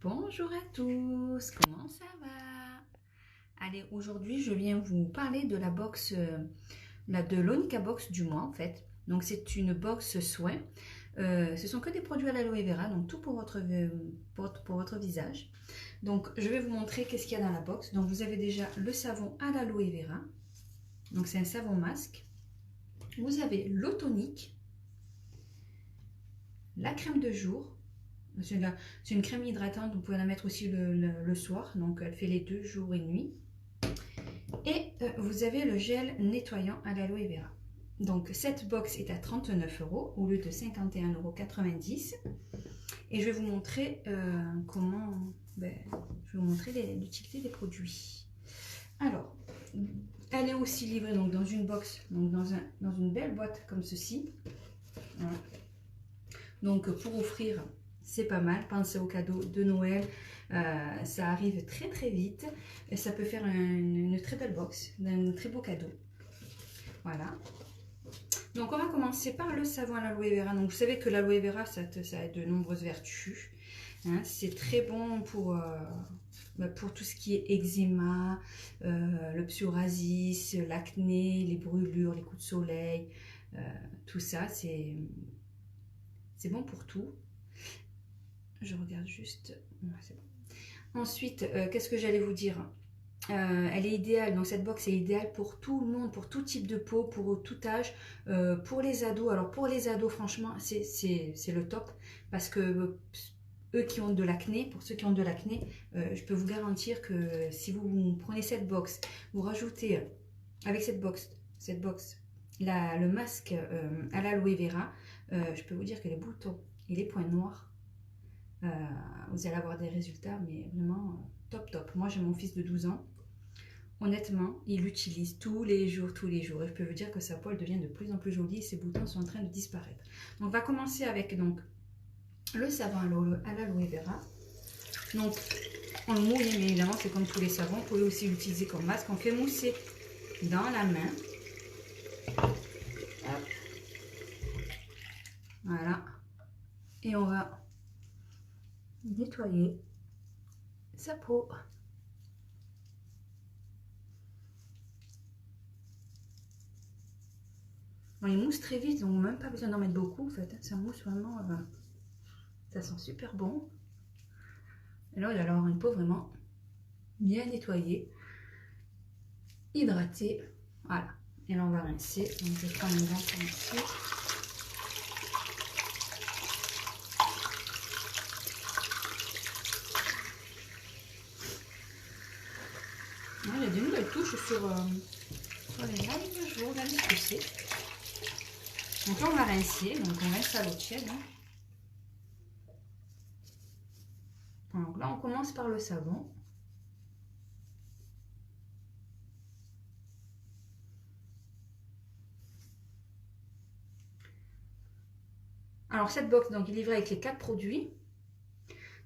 Bonjour à tous, comment ça va? Allez, aujourd'hui je viens vous parler de la box, de l'Onica Box du mois en fait. Donc c'est une box soin. Ce sont que des produits à l'aloe vera, donc tout pour votre visage. Donc je vais vous montrer qu'est-ce qu'il y a dans la box. Donc vous avez déjà le savon à l'aloe vera. Donc c'est un savon masque. Vous avez l'eau tonique, la crème de jour. C'est une crème hydratante, vous pouvez la mettre aussi le soir, donc elle fait les deux, jour et nuit. Et vous avez le gel nettoyant à l'aloe vera. Donc cette box est à 39 € au lieu de 51,90 €. Et je vais vous montrer je vais vous montrer l'utilité des produits. Alors, elle est aussi livrée donc, dans une box, donc dans une belle boîte comme ceci. Voilà. Donc pour offrir, c'est pas mal. Pensez aux cadeaux de Noël. Ça arrive très très vite. Et ça peut faire une très belle box, un très beau cadeau. Voilà. Donc on va commencer par le savon à l'aloe vera. Donc vous savez que l'aloe vera, ça a de nombreuses vertus. Hein, c'est très bon pour tout ce qui est eczéma, le psoriasis, l'acné, les brûlures, les coups de soleil. Tout ça, c'est bon pour tout. Je regarde juste. C'est bon. Ensuite, qu'est-ce que j'allais vous dire? Elle est idéale, donc cette box est idéale pour tout le monde, pour tout type de peau, pour tout âge, pour les ados. Alors pour les ados, franchement, c'est le top parce que eux qui ont de l'acné, pour ceux qui ont de l'acné, je peux vous garantir que si vous prenez cette box, vous rajoutez avec cette box le masque à l'aloe vera, je peux vous dire que les boutons et les points noirs, vous allez avoir des résultats, mais vraiment top top. Moi j'ai mon fils de 12 ans, honnêtement il l'utilise tous les jours, et je peux vous dire que sa peau elle devient de plus en plus jolie et ses boutons sont en train de disparaître. Donc on va commencer avec donc le savon à l'aloe vera. Donc on le mouille, mais évidemment c'est comme tous les savons, vous pouvez aussi l'utiliser comme masque. On fait mousser dans la main. Hop. Voilà, et on va nettoyer sa peau. Bon, il mousse très vite, donc même pas besoin d'en mettre beaucoup en fait. Ça mousse vraiment, ça sent super bon. Et là, il va avoir une peau vraiment bien nettoyée, hydratée. Voilà. Et là, on va rincer. Donc, je vais prendre une gant pour rincer. Il y a des nouvelles touches sur les lives. Je vais regarder ce que c'est. Donc là, on va rincer. Donc, on rince à l'eau tiède. Donc là, on commence par le savon. Alors, cette box donc, est livrée avec les 4 produits.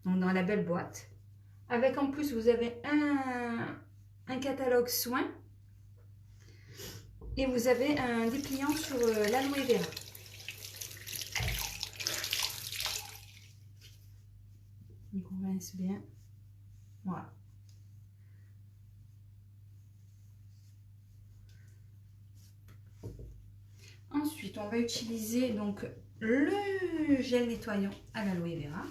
Donc, dans la belle boîte. Avec en plus, vous avez un catalogue soins. Et vous avez un dépliant sur l'aloe vera. Donc on rince bien. Voilà. Ensuite, on va utiliser donc le gel nettoyant à l'aloe vera.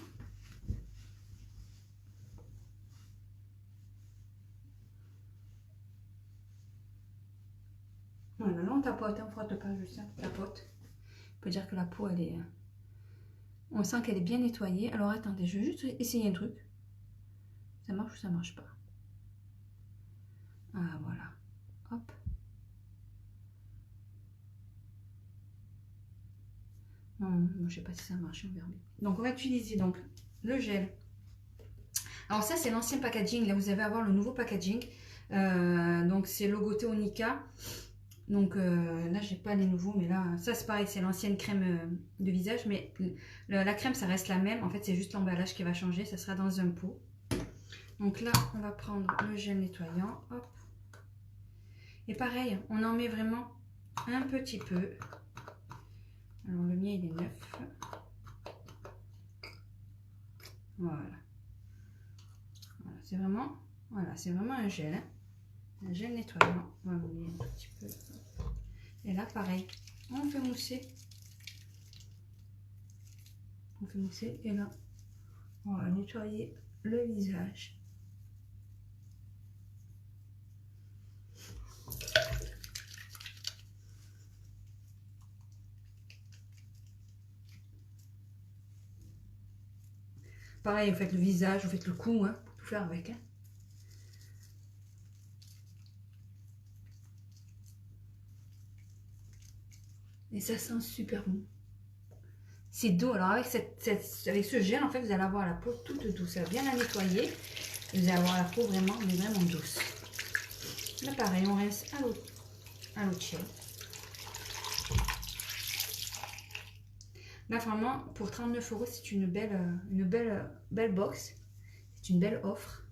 Voilà, là on tapote, on frotte pas, juste on tapote. On peut dire que la peau, elle est... On sent qu'elle est bien nettoyée. Alors attendez, je vais juste essayer un truc. Ça marche ou ça marche pas? Ah voilà. Hop. Non, je sais pas si ça marche, on verra bien. Donc on va utiliser donc le gel. Alors ça c'est l'ancien packaging, là vous allez avoir le nouveau packaging. Donc c'est logoté Onica. Donc là j'ai pas les nouveaux, mais là ça c'est pareil, c'est l'ancienne crème de visage, mais la crème ça reste la même. En fait c'est juste l'emballage qui va changer, ça sera dans un pot. Donc là on va prendre le gel nettoyant, hop. Et pareil, on en met vraiment un petit peu. Alors le mien il est neuf. Voilà. C'est vraiment, voilà, c'est vraiment un gel. Hein. Un gel nettoyant. On va mouiller un tout petit peu. Et là, pareil, on fait mousser. On fait mousser et là, on va nettoyer le visage. Pareil, vous faites le visage, vous faites le cou, hein, pour tout faire avec. Hein. Et ça sent super bon. C'est doux. Alors avec, avec ce gel, en fait, vous allez avoir la peau toute douce. Ça va bien la nettoyer. Et vous allez avoir la peau vraiment, mais vraiment douce. Là, pareil, on rince à l'eau tiède. Là, vraiment, pour 39 €, c'est une belle box. C'est une belle offre.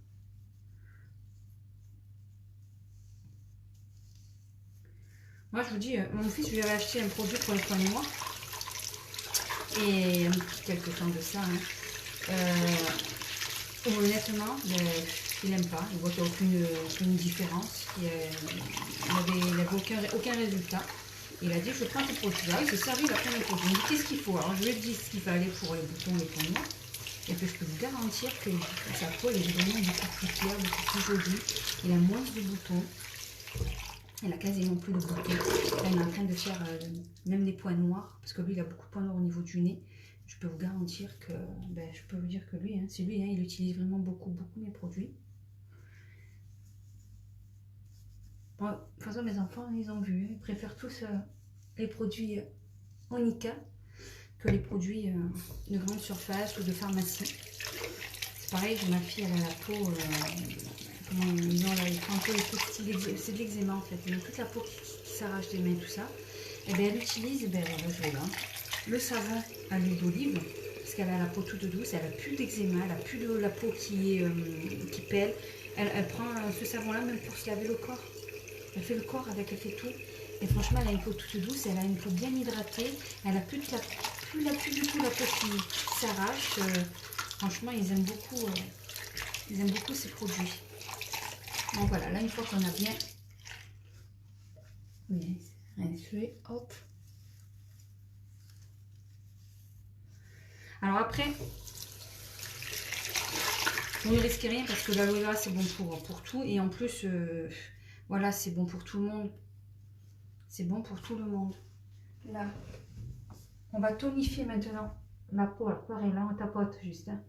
Moi, je vous dis, mon fils, je lui avais acheté un produit pour les points noirs. Et quelques temps de ça. Hein. Honnêtement, il n'aime pas. Il voit qu'il n'y a aucune différence. Il n'avait aucun résultat. Il a dit, je prends ce produit-là. Il s'est servi la première fois. Je me dis, qu'est-ce qu'il faut? Alors, je lui ai dit ce qu'il fallait pour les boutons, les points noirs. Et puis, je peux vous garantir que sa peau, elle est vraiment beaucoup plus claire, beaucoup plus jolie. Il a moins de boutons. Il a quasiment plus de boutons. Là, il est en train de faire même les points noirs. Parce que lui, il a beaucoup de points noirs au niveau du nez. Je peux vous garantir que, je peux vous dire que lui, hein, c'est lui, hein, il utilise vraiment beaucoup mes produits. Bon, de toute façon, mes enfants, ils ont vu, ils préfèrent tous les produits Onica que les produits de grande surface ou de pharmacie. C'est pareil, j'ai ma fille, elle a la peau, comment ils ont là, ils font un peu c'est de l'eczéma en fait, ils ont toute la peau qui s'arrache des mains, tout ça. Et bien elle utilise, je vais là, le savon à l'huile d'olive, parce qu'elle a la peau toute douce, elle a plus d'eczéma, elle a plus de la peau qui pèle. Elle prend ce savon-là même pour se laver le corps. Elle fait le corps avec, elle fait tout. Et franchement, elle a une peau toute douce, elle a une peau bien hydratée. Elle a plus du tout la peau qui s'arrache. Franchement, ils aiment beaucoup ces produits. Donc voilà, là, une fois qu'on a bien rincé, hop. Alors après, vous ne risquez rien parce que l'aloe vera, c'est bon pour tout. Et en plus, voilà, c'est bon pour tout le monde. C'est bon pour tout le monde. Là, on va tonifier maintenant la peau. Alors pareil, là, on tapote juste. Hein.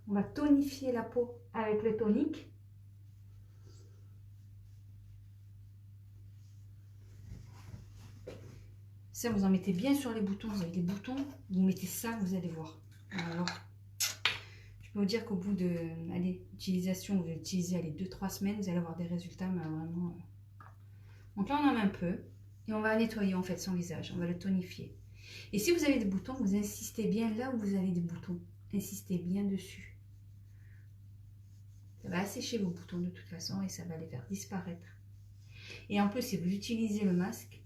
On va tonifier la peau avec le tonique. Ça, vous en mettez bien sur les boutons. Vous avez des boutons, vous mettez ça, vous allez voir. Alors, je peux vous dire qu'au bout de utilisation, vous utilisez 2-3 semaines, vous allez avoir des résultats, mais vraiment. Donc là, on en met un peu. Et on va nettoyer en fait son visage. On va le tonifier. Et si vous avez des boutons, vous insistez bien là où vous avez des boutons. Insistez bien dessus. Ça va assécher vos boutons de toute façon et ça va les faire disparaître. Et en plus, si vous utilisez le masque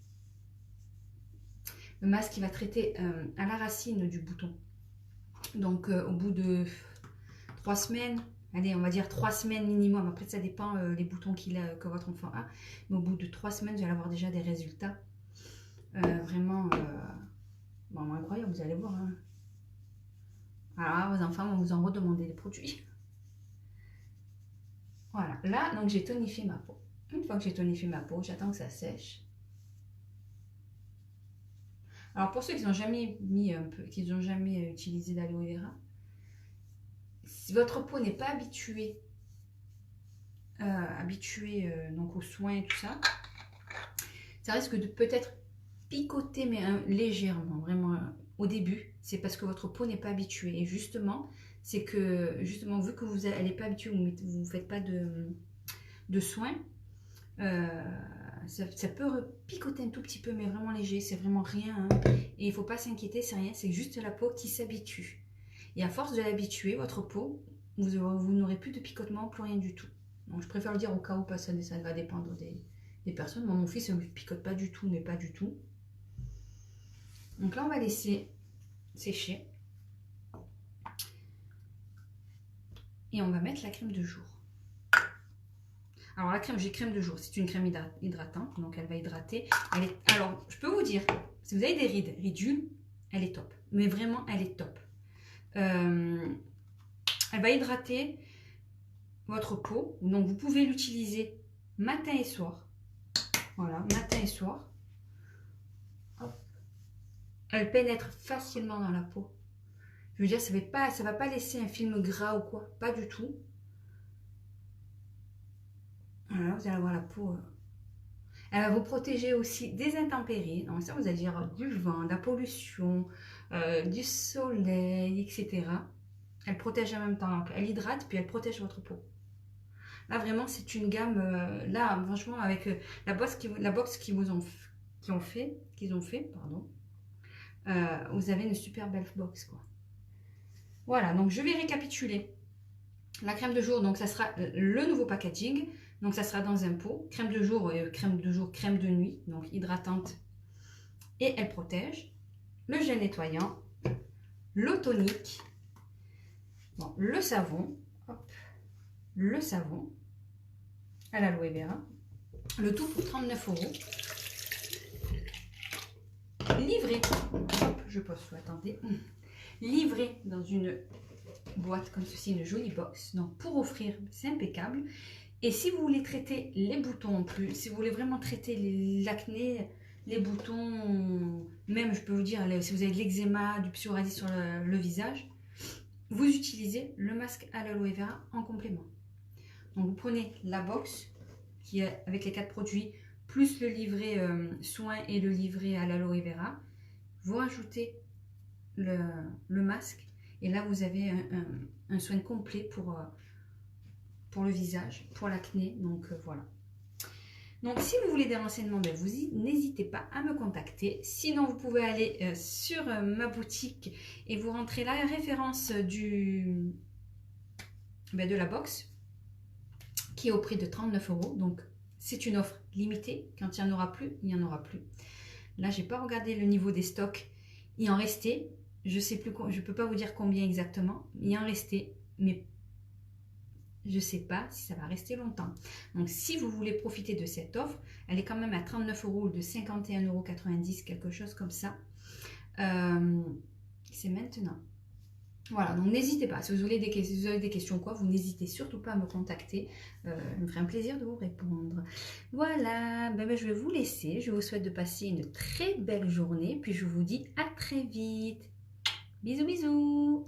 il va traiter à la racine du bouton. Donc au bout de 3 semaines, allez, on va dire 3 semaines minimum. Après, ça dépend les boutons que votre enfant a. Mais au bout de 3 semaines, vous allez avoir déjà des résultats vraiment incroyables. Vous allez voir. Hein. Alors, vos enfants vont vous en redemander des produits. Voilà. Là, donc j'ai tonifié ma peau. Une fois que j'ai tonifié ma peau, j'attends que ça sèche. Alors, pour ceux qui n'ont jamais utilisé d'aloe vera, si votre peau n'est pas habituée donc aux soins et tout ça, ça risque de peut-être picoter, mais légèrement, vraiment au début. C'est parce que votre peau n'est pas habituée. Et justement, c'est que, vu que elle n'est pas habituée, vous ne faites pas de soins, ça peut picoter un tout petit peu, mais vraiment léger, c'est vraiment rien. Hein. Et il ne faut pas s'inquiéter, c'est rien, c'est juste la peau qui s'habitue. Et à force de l'habituer, votre peau, vous n'aurez plus de picotement, plus rien du tout. Donc je préfère le dire au cas où, parce que ça va dépendre des personnes. Moi, mon fils, ça ne lui picote pas du tout, mais pas du tout. Donc là, on va laisser sécher. Et on va mettre la crème de jour. Alors la crème, j'ai crème de jour, c'est une crème hydratante, donc elle va hydrater. Alors, je peux vous dire, si vous avez des ridules, elle est top. Mais vraiment, elle est top. Elle va hydrater votre peau. Donc vous pouvez l'utiliser matin et soir. Voilà, matin et soir. Hop. Elle pénètre facilement dans la peau. Je veux dire, ça va pas laisser un film gras ou quoi, pas du tout. Voilà, vous allez avoir la peau. Elle va vous protéger aussi des intempéries. Donc ça, vous allez dire du vent, de la pollution, du soleil, etc. Elle protège en même temps. Donc, elle hydrate, puis elle protège votre peau. Là, vraiment, c'est une gamme. Là, franchement, avec la box qu'ils ont fait, pardon. Vous avez une super belle box, quoi. Voilà, donc je vais récapituler. La crème de jour, donc ça sera le nouveau packaging. Donc ça sera dans un pot. Crème de jour, crème de nuit, donc hydratante. Et elle protège. Le gel nettoyant, l'eau tonique, bon, le savon, hop, le savon à l'aloe vera. Le tout pour 39 €. Livré, hop, je pose tout, attendez. Livré dans une boîte comme ceci, une jolie box. Donc pour offrir, c'est impeccable. Et si vous voulez traiter les boutons en plus, si vous voulez vraiment traiter l'acné, les boutons, même je peux vous dire, si vous avez de l'eczéma, du psoriasis sur le visage, vous utilisez le masque à l'aloe vera en complément. Donc vous prenez la box qui est avec les 4 produits, plus le livret soin et le livret à l'aloe vera. Vous rajoutez le masque et là vous avez un soin complet pour le visage, pour l'acné. Donc voilà. Donc si vous voulez des renseignements, ben, n'hésitez pas à me contacter. Sinon vous pouvez aller sur ma boutique et vous rentrez la référence de la box qui est au prix de 39 €. Donc c'est une offre limitée. Quand il n'y en aura plus, il n'y en aura plus. Là j'ai pas regardé le niveau des stocks. Il en restait. Je sais plus, je peux pas vous dire combien exactement. Il en restait, mais je ne sais pas si ça va rester longtemps. Donc, si vous voulez profiter de cette offre, elle est quand même à 39 € ou de 51,90 €, quelque chose comme ça. C'est maintenant. Voilà, donc n'hésitez pas. Si vous avez des questions, quoi, vous n'hésitez surtout pas à me contacter. Il me ferait un plaisir de vous répondre. Voilà, ben, je vais vous laisser. Je vous souhaite de passer une très belle journée. Puis je vous dis à très vite. Bisous, bisous.